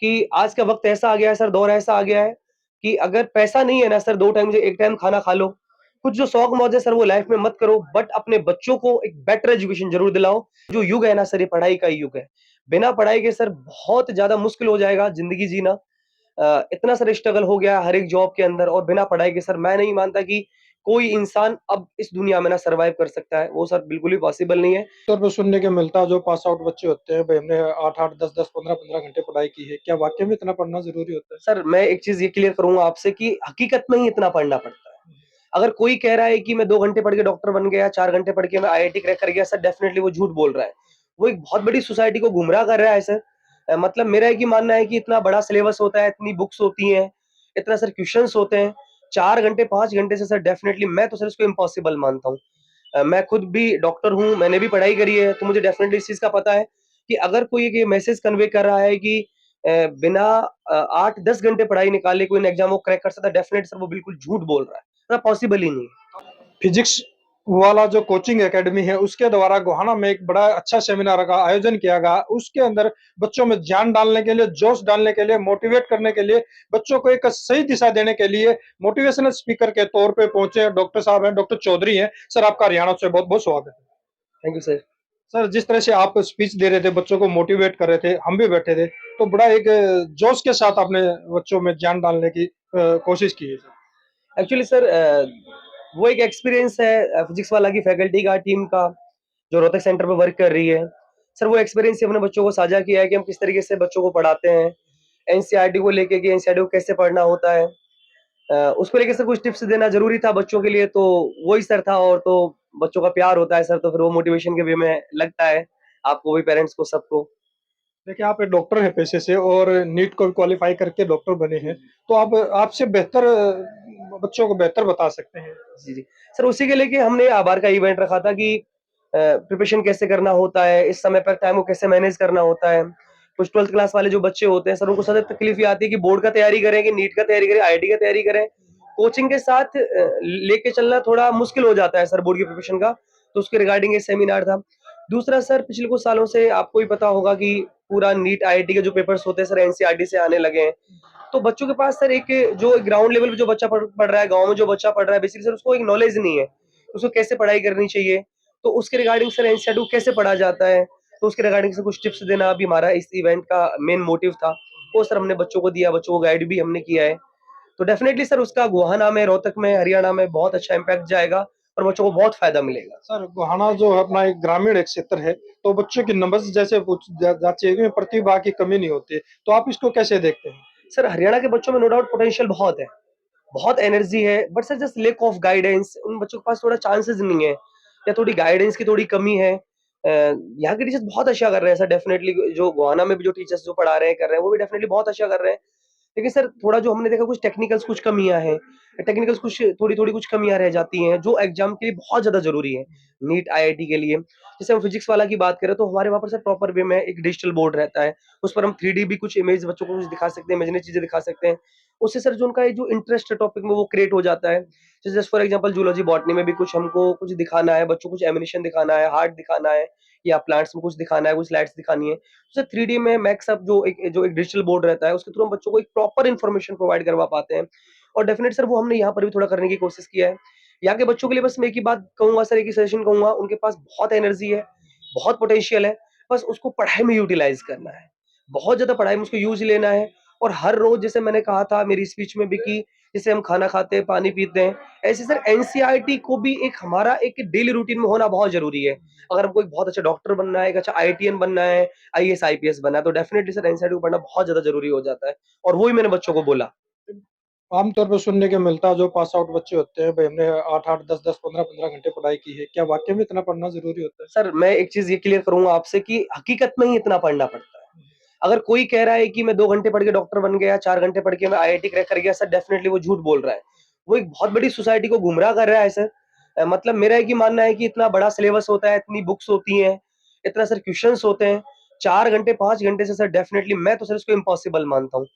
कि आज का वक़्त ऐसा आ गया है सर, दौर ऐसा आ गया है कि अगर पैसा नहीं है ना सर 2 टाइम से 1 टाइम खाना खा लो। कुछ जो शौक-मौज है सर वो लाइफ़ में मत करो, बट अपने बच्चों को एक बेटर एजुकेशन ज़रूर दिलाओ। जो युग है ना सर, ये पढ़ाई का ही युग है। बिना पढ़ाई के सर बहुत ज़्यादा मुश्किल हो जाएगा ज़िंदगी जीना। इतना सारा स्ट्रगल हो गया हर एक जॉब के अंदर, और बिना पढ़ाई के सर मैं नहीं मानता कि कोई इंसान अब इस दुनिया में ना सर्वाइव कर सकता है। वो सर बिल्कुल भी पॉसिबल नहीं है। तौर पे सुनने को मिलता है जो पास आउट बच्चे होते हैं, भई हमने 8-8, 10-10, 15-15 घंटे पढ़ाई की है। क्या वाक़ई में इतना पढ़ना ज़रूरी होता है? सर मैं एक चीज़ ये क्लियर करूँगा आपसे कि हकीकत में ही इतना पढ़ना पड़ता है। अगर कोई कह रहा है कि मैं 2 घंटे पढ़ के डॉक्टर बन गया, 4 घंटे पढ़ के मैं आईआईटी क्रैक कर गया, सर डेफिनिटली वो झूठ बोल रहा है। वो एक बहुत बड़ी सोसाइटी को गुमराह कर रहा है सर। मतलब मेरा एक ही मानना है कि इतना बड़ा सिलेबस होता है, इतनी बुक्स होती हैं, इतना सर क्वेश्चन्स होते हैं। 4 घंटे, 5 घंटे से सर डेफिनिटली मैं तो सर इसको इम्पॉसिबल मानता हूँ। मैं खुद भी डॉक्टर हूँ, मैंने भी पढ़ाई करी है, तो मुझे डेफिनिटली इस चीज़ का पता है कि अगर कोई एक ये मैसेज कन्वे कर रहा है कि बिना 8-10 घंटे पढ़ाई निकाले कोई एग्ज़ाम वो क्रैक कर सकता है, डेफिनिटली सर वो बिल्कुल झूठ बोल रहा है। पॉसिबल ही नहीं है। फिजिक्स वाला जो कोचिंग एकेडमी है, उसके द्वारा गोहाना में एक बड़ा अच्छा सेमिनार का आयोजन किया गया। उसके अंदर बच्चों में ज्ञान डालने के लिए, जोश डालने के लिए, मोटिवेट करने के लिए, बच्चों को एक सही दिशा देने के लिए मोटिवेशनल स्पीकर के तौर पे पहुंचे डॉक्टर साहब हैं, डॉक्टर चौधरी हैं। सर आपका हरियाणा से बहुत-बहुत स्वागत है। Thank you sir. सर जिस तरह से आप स्पीच दे रहे थे, बच्चों को मोटिवेट कर रहे थे, हम भी बैठे थे, तो बड़ा एक जोश के साथ आपने बच्चों में ज्ञान डालने की कोशिश की है सर। एक्चुअली सर वो एक एक्सपीरियंस है फिजिक्स वाला की फैकल्टी का, टीम का, जो रोहतक सेंटर पे वर्क कर रही है। सर वो एक्सपीरियंस ही हमने बच्चों को साझा किया है कि हम किस तरीके से बच्चों को पढ़ाते हैं। एनसीईआरटी को लेके कि एनसीईआरटी को कैसे पढ़ना होता है। उसको लेके सर कुछ टिप्स देना ज़रूरी था बच्चों के लिए, तो वही सर था। और तो बच्चों का प्यार होता है सर, तो फिर वो मोटिवेशन के वे में लगता है, आपको भी, पेरेंट्स को, सबको। देखिए, आप एक डॉक्टर हैं पेशे से और नीट को भी क्वालीफाई करके डॉक्टर बने हैं, तो आप आपसे बेहतर बच्चों को बेहतर बता सकते हैं। जी, जी। सर उसी के लेके हमने आभार का इवेंट रखा था कि प्रिपरेशन कैसे करना होता है, इस समय पर टाइम को कैसे मैनेज करना होता है। कुछ 12th क्लास वाले जो बच्चे होते हैं सर, उनको सबसे तकलीफ ये आती है कि बोर्ड का तैयारी करें, कि नीट का तैयारी करें, आईआईटी का तैयारी करें। कोचिंग के साथ लेके चलना थोड़ा मुश्किल हो जाता है सर बोर्ड की प्रिपरेशन का, तो उसके रिगार्डिंग एक सेमिनार था। दूसरा सर, पिछले कुछ सालों से आपको भी पता होगा कि पूरा नीट आईआईटी के जो पेपर्स होते हैं सर एनसीईआरटी से आने लगे हैं। तो बच्चों के पास सर एक जो ग्राउंड लेवल पे जो बच्चा पढ़ रहा है, गाँव में जो बच्चा पढ़ रहा है, बेसिकली सर उसको एक नॉलेज नहीं है। उसको कैसे पढ़ाई करनी चाहिए, तो उसके रिगार्डिंग सर एनसीईआरटी को कैसे पढ़ा जाता है, तो उसके रिगार्डिंग से कुछ टिप्स देना भी हमारा इस इवेंट का मेन मोटिव था। वो सर हमने बच्चों को दिया, बच्चों को गाइड भी हमने किया है। तो डेफिनिटली सर उसका गोहाना में, रोहतक में, हरियाणा में बहुत अच्छा इम्पैक्ट जाएगा और बच्चों को बहुत फ़ायदा मिलेगा। सर गोहाना जो है अपना एक ग्रामीण एक क्षेत्र है, तो बच्चों की नब्ज़ जैसे पूछ जा जाती है कि प्रतिभा की कमी नहीं होती है, तो आप इसको कैसे देखते हैं? सर हरियाणा के बच्चों में नो डाउट पोटेंशियल बहुत है, बहुत एनर्जी है, but sir just lack of guidance, उन बच्चों के पास थोड़ा चांसेस नहीं है, या थोड़ी गाइडेंस की थोड़ी कमी है। यहाँ के टीचर्स बहुत अच्छा कर रहे हैं सर, डेफिनिटली जो गोहाना में भी जो टीचर्स जो पढ़ा रहे हैं, कर रहे हैं, वो भी डेफिनिटली बहुत अच्छा कर रहे हैं। लेकिन सर थोड़ा जो हमने देखा, कुछ टेक्निकल्स कुछ कमियाँ हैं, टेक्निकल्स कुछ थोड़ी-थोड़ी कुछ कमियाँ रह जाती हैं, जो एग्ज़ाम के लिए बहुत ज़्यादा ज़रूरी है, नीट, आईआईटी के लिए। जैसे हम फिज़िक्स वाला की बात करें, तो हमारे वहाँ पर सर प्रॉपर वे में एक डिजिटल बोर्ड रहता है, उस पर हम 3D भी कुछ इमेज बच्चों को कुछ दिखा सकते हैं, इमेजिनरी चीज़ें दिखा सकते हैं। उससे सर जो उनका ये जो इंटरेस्ट है टॉपिक में, वो क्रिएट हो जाता है। जैसे just for example zoology, botany में भी कुछ हमको कुछ दिखाना है, बच्चों को कुछ एनिमेशन दिखाना है, हार्ट दिखाना है, या प्लांट्स में कुछ दिखाना है, कुछ स्लाइड्स दिखानी है। तो सर 3D में मैक्स अप जो एक डिजिटल बोर्ड रहता है, उसके थ्रू हम बच्चों को एक प्रॉपर इन्फॉर्मेशन प्रोवाइड करवा पाते हैं। और डेफिनेटली सर वो हमने यहाँ पर भी थोड़ा करने की कोशिश किया है। यहाँ के बच्चों के लिए बस मैं एक ही बात कहूँगा सर, एक ही सजेशन कहूँगा, उनके पास बहुत एनर्जी है, बहुत पोटेंशियल है, बस उसको पढ़ाई में यूटिलाइज़ करना है। बहुत ज़्यादा पढ़ाई में उसको यूज़ लेना है, और हर रोज़, जैसे मैंने कहा था मेरी स्पीच में भी, कि जैसे हम खाना खाते हैं, पानी पीते हैं, ऐसे सर एनसीईआरटी को भी एक हमारा एक डेली रूटीन में होना बहुत ज़रूरी है। अगर हमको एक बहुत अच्छा डॉक्टर बनना है, एक अच्छा आईआईटीएन बनना है, आईएएस, आईपीएस बनना है, तो डेफिनिटली सर एनसीईआरटी को पढ़ना बहुत ज़्यादा ज़रूरी हो जाता है, और वो ही मैंने बच्चों को बोला। आमतौर पर सुनने को मिलता है जो पास आउट बच्चे होते हैं, भई हमने 8-8, 10-10, 15-15 घंटे पढ़ाई की है। क्या वाक़ई में इतना पढ़ना ज़रूरी होता है? सर मैं एक चीज़ ये क्लियर करूँगा आपसे कि हकीकत में ही इतना पढ़ना पड़ता है। अगर कोई कह रहा है कि मैं 2 घंटे पढ़ के डॉक्टर बन गया, 4 घंटे पढ़ के मैं आईआईटी क्रैक कर गया, सर डेफिनिटली वो झूठ बोल रहा है। वो एक बहुत बड़ी सोसाइटी को गुमराह कर रहा है सर। मतलब मेरा एक ही मानना है कि इतना बड़ा सिलेबस होता है, इतनी बुक्स होती हैं, इतना सर क्वेश्चन्स होते हैं, 4 घंटे, 5 घंटे से सर डेफिनिटली मैं तो सर इसको इम्पॉसिबल मानता हूँ।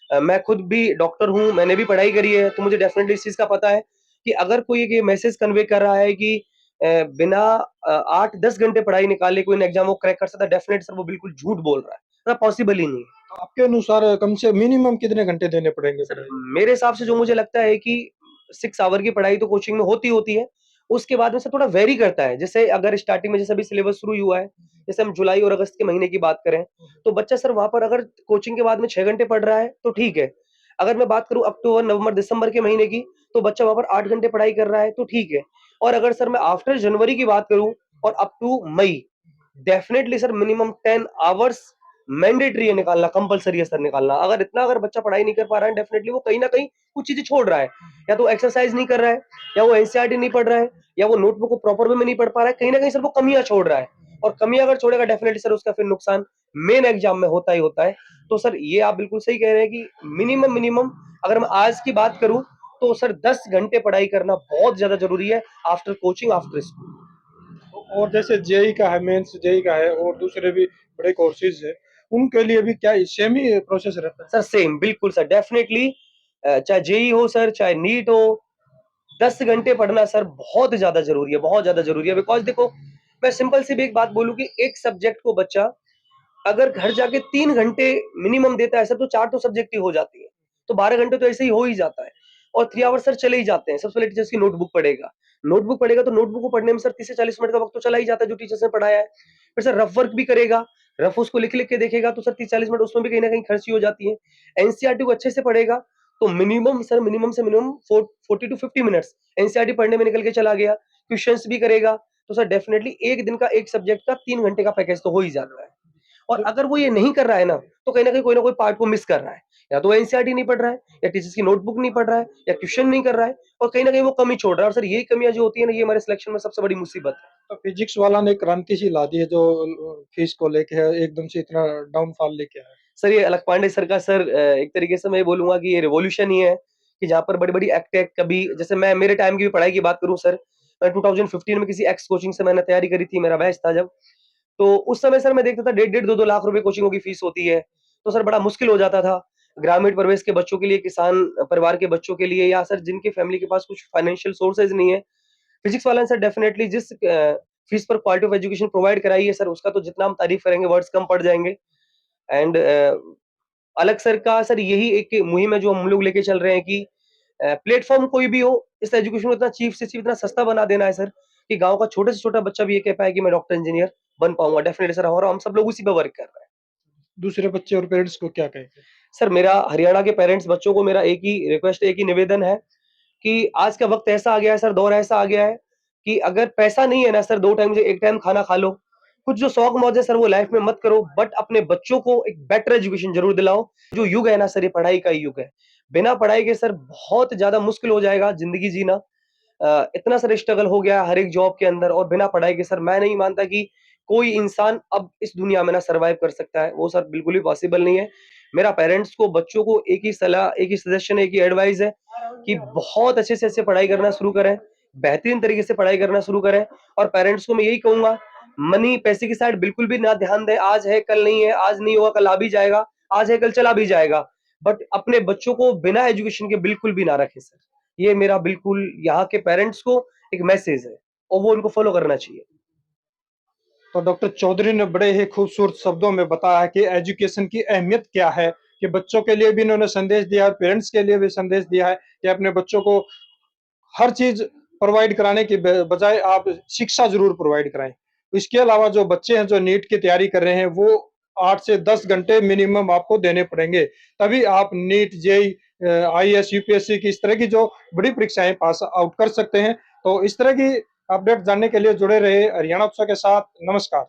मैं खुद भी डॉक्टर हूँ, मैंने भी पढ़ाई करी है, तो मुझे डेफिनिटली इस चीज़ का पता है कि अगर कोई एक ये मैसेज कन्वे कर रहा है कि बिना 8-10 घंटे पढ़ाई निकाले कोई एग्ज़ाम वो क्रैक कर सकता है, डेफिनिटली सर वो बिल्कुल झूठ बोल रहा है। पॉसिबल ही नहीं है। तो आपके अनुसार कम से मिनिमम कितने घंटे देने पड़ेंगे सर, पढ़ाई? मेरे हिसाब से जो मुझे लगता है कि 6 आवर की पढ़ाई तो कोचिंग में होती है। उसके बाद में सर थोड़ा वेरी करता है। जैसे अगर स्टार्टिंग में जैसे अभी सिलेबस शुरू ही हुआ है, जैसे हम जुलाई और अगस्त के महीने की बात करें, तो बच्चा सर वहाँ पर अगर कोचिंग के बाद में 6 घंटे पढ़ रहा है, तो ठीक है। अगर मैं बात करूँ अक्टूबर, नवंबर, दिसंबर के महीने की, तो बच्चा वहाँ पर 8 घंटे पढ़ाई कर रहा है, तो ठीक है। और अगर सर मैं आफ्टर जनवरी की बात करूँ और up to May, definitely sir minimum 10 hours mandatory है निकालना, कंपल्सरी है सर निकालना। अगर बच्चा पढ़ाई नहीं कर पा रहा है, डेफिनिटली वो कहीं न कहीं कुछ चीज़ें छोड़ रहा है। या तो एक्सरसाइज़ नहीं कर रहा है, या वो एनसीईआरटी नहीं पढ़ रहा है, या वो नोटबुक को प्रॉपर वे में नहीं पढ़ पा रहा है। कहीं न कहीं सर वो कमियाँ छोड़ रहा है, और कमियाँ अगर छोड़ेगा, डेफिनिटली सर उसका फिर नुकसान मेन एग्ज़ाम में होता ही होता है। तो सर ये आप बिल्कुल सही कह रहे हैं कि मिनिमम अगर मैं आज की बात करूँ, तो सर 10 घंटे पढ़ाई करना बहुत ज़्यादा ज़रूरी है आफ्टर कोचिंग, आफ्टर स्कूल। और जैसे जेईई का है, मेंस जेईई का है और दूसरे भी बड़े कोर्सेज है, उनके लिए भी क्या सेम ही प्रोसेस रहता है? सर सेम बिल्कुल सर, डेफिनिटली चाहे जेईई हो सर, चाहे नीट हो, 10 घंटे पढ़ना सर बहुत ज़्यादा ज़रूरी है, बहुत ज़्यादा ज़रूरी है। बिकॉज़ देखो, मैं सिंपल सी भी एक बात बोलूँ कि एक सब्जेक्ट को बच्चा अगर घर जाके 3 घंटे मिनिमम देता है सर, तो 4 तो सब्जेक्ट ही हो जाती है। तो 12 घंटे तो ऐसे ही हो ही जाता है, और 3 आवर्स सर चले ही जाते हैं। सबसे पहले टीचर्स की नोटबुक पढ़ेगा। नोटबुक पढ़ेगा तो नोटबुक को पढ़ने में सर 30 से 40 मिनट का वक़्त तो चला ही जाता है जो टीचर्स ने पढ़ाया है। फिर सर रफ वर्क भी करेगा, रफ उसको लिख-लिख के देखेगा, तो सर 30-40 मिनट उसमें भी कहीं न कहीं खर्च ही हो जाती है। एनसीईआरटी को अच्छे से पढ़ेगा, तो मिनिमम सर मिनिमम से मिनिमम 40 टू 50 मिनट्स एनसीईआरटी पढ़ने में निकल के चला गया। क्वेश्चन्स भी करेगा, तो सर डेफिनिटली 1 दिन का 1 सब्जेक्ट का 3 घंटे का पैकेज तो हो ही जाता है। और अगर वो ये नहीं कर रहा है ना, तो कहीं न कहीं कोई ना कोई पार्ट को मिस कर रहा है। या तो वो एनसीईआरटी नहीं पढ़ रहा है, या टीचर्स की नोटबुक नहीं पढ़ रहा है, या क्वेश्चन नहीं कर रहा है, और कहीं न कहीं वो कमी छोड़ रहा है, और सर यही कमियाँ जो होती है ना, ये हमारे सिलेक्शन में सबसे बड़ी मुसीबत है। तो फिजिक्स वाला ने क्रांति सी ला दी है जो फीस को लेके है, एकदम से इतना डाउनफॉल लेके आया है। सर ये अलग पांडे सर का सर एक तरीके से मैं ये बोलूँगा कि ये रिवॉल्यूशन ही है, कि जहाँ पर बड़ी-बड़ी एक्ट कभी जैसे मैं मेरे टाइम की भी पढ़ाई की बात करूँ सर, मैं 2015 में किसी एक्स कोचिंग से मैंने तैयारी करी थी, मेरा बैच था जब। तो उस समय सर मैं देखता था डेढ़-डेढ़ 2-2 लाख रुपए कोचिंगों की फीस होती है। तो सर बड़ा मुश्किल हो जाता था। ग्रामीण परिवेश के बच्चों के लिए, किसान परिवार के बच्चों के लिए, या सर जिनकी फैमिली के पास कुछ फाइनेंशियल सोर्सेज़ नहीं है। फिजिक्स वाला ने सर डेफिनिटली जिस फीस पर क्वालिटी ऑफ एजुकेशन प्रोवाइड कराई है सर, उसका तो जितना हम तारीफ करेंगे वर्ड्स कम पड़ जाएँगे। एंड अलग सर का सर यही एक मुहिम है जो हम लोग लेके चल रहे हैं कि प्लेटफ़ॉर्म कोई भी हो, इस एजुकेशन को इतना चीप से चीप, इतना सस्ता बना देना है सर, कि गाँव का छोटे से छोटा बच्चा भी ये कह पाए कि मैं डॉक्टर, इंजीनियर बन पाऊँगा। डेफिनिटली सर, और हम सब लोग उसी पे वर्क कर रहे हैं। दूसरे बच्चे और पेरेंट्स को क्या कहेंगे? सर मेरा हरियाणा के पेरेंट्स बच्चों को मेरा एक ही रिक्वेस्ट, एक ही निवेदन है कि आज का वक़्त ऐसा आ गया है सर, दौर ऐसा आ गया है कि अगर पैसा नहीं है ना सर, 2 टाइम से 1 टाइम खाना खा लो। कुछ जो शौक-मौज है सर वो लाइफ़ में मत करो, बट अपने बच्चों को एक बेटर एजुकेशन ज़रूर दिलाओ। जो युग है ना सर, ये पढ़ाई का ही युग है। बिना पढ़ाई के सर बहुत ज़्यादा मुश्किल हो जाएगा ज़िंदगी जीना। इतना सारा स्ट्रगल हो गया है हर एक जॉब के अंदर, और बिना पढ़ाई के सर मैं नहीं मानता कि कोई इंसान अब इस दुनिया में ना सर्वाइव कर सकता है। वो सर बिल्कुल भी पॉसिबल नहीं है। मेरा पेरेंट्स को, बच्चों को एक ही सलाह, एक ही सजेशन, एक ही एडवाइस है कि बहुत अच्छे से अच्छे पढ़ाई करना शुरू करें, बेहतरीन तरीके से पढ़ाई करना शुरू करें। और पेरेंट्स को मैं यही कहूँगा, मनी, पैसे की साइड बिल्कुल भी ना ध्यान दें। आज है, कल नहीं है, आज नहीं होगा, कल आ भी जाएगा, आज है, कल चला भी जाएगा। बट अपने बच्चों को बिना एजुकेशन के बिल्कुल भी ना रखें सर। ये मेरा बिल्कुल यहाँ के पेरेंट्स को एक मैसेज है, और वो उनको फॉलो करना चाहिए। तो डॉक्टर चौधरी ने बड़े ही खूबसूरत शब्दों में बताया कि एजुकेशन की अहमियत क्या है, कि बच्चों के लिए भी इन्होंने संदेश दिया है, पेरेंट्स के लिए भी संदेश दिया है कि अपने बच्चों को हर चीज़ प्रोवाइड कराने की ब बजाय आप शिक्षा ज़रूर प्रोवाइड कराएँ। इसके अलावा जो बच्चे हैं जो नीट की तैयारी कर रहे हैं वो 8 से 10 घंटे मिनिमम आपको देने पड़ेंगे। तभी आप नीट, जेईई आईएएस, यूपीएससी की इस तरह की जो बड़ी परीक्षाएँ पास आउट कर सकते हैं। तो इस तरह की अपडेट जानने के लिए जुड़े रहिए हरियाणा उत्सव के साथ। नमस्कार।